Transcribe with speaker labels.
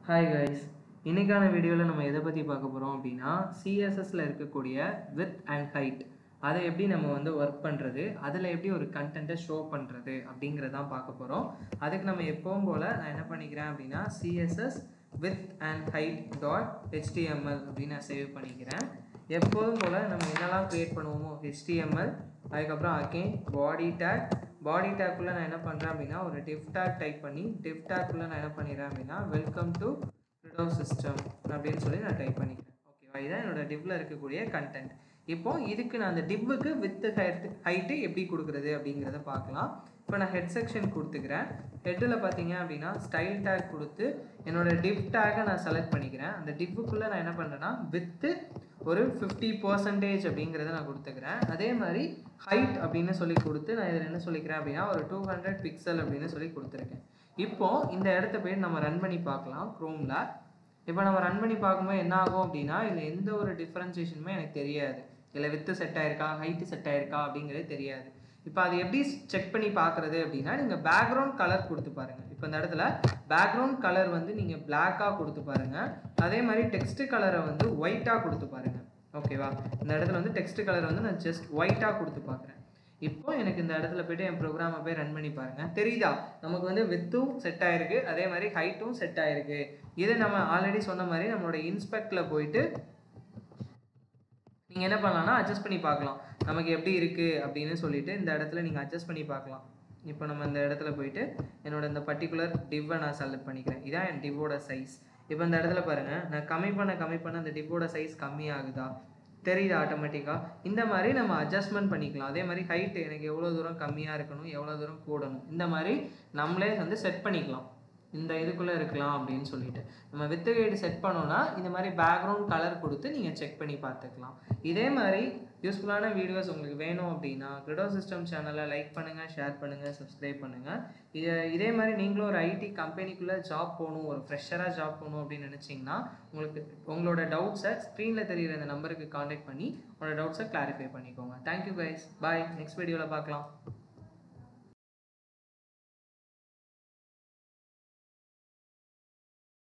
Speaker 1: Hi guys, இன்னைக்கான வீடியோவில் நம்ம எதை பற்றி பார்க்க போகிறோம் அப்படின்னா சிஎஸ்எஸ்ல இருக்கக்கூடிய வித் அண்ட் ஹைட் அதை எப்படி நம்ம ஒர்க் பண்ணுறது, அதில் எப்படி ஒரு கண்டென்ட்டை ஷோ பண்ணுறது அப்படிங்கிறதான் பார்க்க போகிறோம். அதுக்கு நம்ம எப்பவும் போல் நான் என்ன பண்ணிக்கிறேன் அப்படின்னா CSS with and height dot HTML அப்படின்னு நான் சேவ் பண்ணிக்கிறேன். எப்போதும் போல் நம்ம என்னெல்லாம் க்ரியேட் பண்ணுவோமோ ஹெச்டிஎம்எல், அதுக்கப்புறம் அகெயின் பாடி டேக்குள்ளே நான் என்ன பண்ணுறேன் அப்படின்னா ஒரு டிவ் டேக் டைப் பண்ணி டிவ் டேக்குள்ளே நான் என்ன பண்ணிடுறேன் அப்படின்னா வெல்கம் டு ரிடோ சிஸ்டம் அப்படின்னு சொல்லி நான் டைப் பண்ணிக்கிறேன். ஓகேவா, இதான் என்னோட டிவ்வில் இருக்கக்கூடிய கண்டென்ட். இப்போ இதுக்கு நான் அந்த டிவ்வுக்கு வித் ஹைட்டு எப்படி கொடுக்குறது அப்படிங்கிறத பார்க்கலாம். இப்போ நான் ஹெட் செக்ஷன் கொடுத்துக்கிறேன். ஹெட்டில் பார்த்தீங்க அப்படின்னா ஸ்டைல் டேக் கொடுத்து என்னோட டிவ் டேக்கை நான் செலக்ட் பண்ணிக்கிறேன். அந்த டிவ்வுக்குள்ளே நான் என்ன பண்ணுறேன்னா வித்து ஒரு 50% அப்படிங்கிறத நான் கொடுத்துக்கிறேன். அதே மாதிரி ஹைட் அப்படின்னு சொல்லி கொடுத்து நான் இதில் என்ன சொல்லிக்கிறேன் அப்படின்னா ஒரு 200 பிக்சல் அப்படின்னு சொல்லி கொடுத்துருக்கேன். இப்போது இந்த இடத்த போய் நம்ம ரன் பண்ணி பார்க்கலாம் க்ரோமில். இப்போ நம்ம ரன் பண்ணி பார்க்கும்போது என்ன ஆகும் அப்படின்னா இதில் எந்த ஒரு டிஃப்ரென்சியேஷனுமே எனக்கு தெரியாது. இதில் வித்து செட் ஆயிருக்கா ஹைட்டு செட் ஆயிருக்கா அப்படிங்கிறது தெரியாது. இப்போ அது எப்படி செக் பண்ணி பார்க்குறது அப்படின்னா நீங்கள் பேக்ரவுண்ட் கலர் கொடுத்து பாருங்கள். இப்போ இந்த இடத்துல பேக்ரவுண்ட் கலர் நீங்கள் பிளாக்காக கொடுத்து பாருங்கள். அதே மாதிரி டெக்ஸ்ட் கலரை ஒயிட்டாக கொடுத்து பாருங்கள். ஓகேவா, இந்த இடத்துல டெக்ஸ்ட் கலர் நான் ஜஸ்ட் ஒயிட்டாக கொடுத்து பார்க்குறேன். இப்போ எனக்கு இந்த இடத்துல போய்ட்டு என் ப்ரோக்ராமை போய் ரன் பண்ணி பாருங்கள். தெரியுதா, நமக்கு வித்தும் செட் ஆகிருக்கு, அதே மாதிரி ஹைட்டும் செட் ஆகிருக்கு. இதை நம்ம ஆல்ரெடி சொன்ன மாதிரி நம்மளோட இன்ஸ்பெக்டில் போயிட்டு நீங்கள் என்ன பண்ணலாம்னா அட்ஜஸ்ட் பண்ணி பார்க்கலாம் நமக்கு எப்படி இருக்குது அப்படின்னு சொல்லிட்டு இந்த இடத்துல நீங்கள் அட்ஜஸ்ட் பண்ணி பார்க்கலாம். இப்போ நம்ம இந்த இடத்துல போயிட்டு என்னோட இந்த பர்டிகுலர் டிவ்வை நான் செலக்ட் பண்ணிக்கிறேன். இதான் என் டிவ்வோட சைஸ். இப்போ இந்த இடத்துல பாருங்கள், நான் கம்மி பண்ண அந்த டிவ்வோட சைஸ் கம்மியாகுதா தெரியுது ஆட்டோமேட்டிக்காக. இந்த மாதிரி நம்ம அட்ஜஸ்ட்மெண்ட் பண்ணிக்கலாம். அதே மாதிரி ஹைட் எனக்கு எவ்வளோ தூரம் கம்மியாக இருக்கணும், எவ்வளோ தூரம் கூடணும், இந்த மாதிரி நம்மளே செட் பண்ணிக்கலாம். இந்த இதுக்குள்ளே இருக்கலாம் அப்படின்னு சொல்லிட்டு நம்ம வித் ஹைட் செட் பண்ணோன்னா இந்த மாதிரி பேக்ரவுண்ட் கலர் கொடுத்து நீங்கள் செக் பண்ணி பார்த்துக்கலாம். இதே மாதிரி யூஸ்ஃபுல்லான வீடியோஸ் உங்களுக்கு வேணும் அப்படின்னா ரிடோ சிஸ்டம் சேனலை லைக் பண்ணுங்கள், ஷேர் பண்ணுங்கள், சப்ஸ்கிரைப் பண்ணுங்கள். இதே மாதிரி நீங்களும் ஒரு ஐடி கம்பெனிக்குள்ளே ஜாப் போகணும், ஒரு ஃப்ரெஷராக ஜாப் போகணும் அப்படின்னு நினச்சிங்கன்னா உங்களோட டவுட்ஸை ஸ்க்ரீனில் தெரிகிற இந்த நம்பருக்கு காண்டாக்ட் பண்ணி உங்களோட டவுட்ஸை கிளாரிஃபை பண்ணிக்கோங்க. தேங்க்யூ கைஸ், பாய். நெக்ஸ்ட் வீடியோவில் பார்க்கலாம்.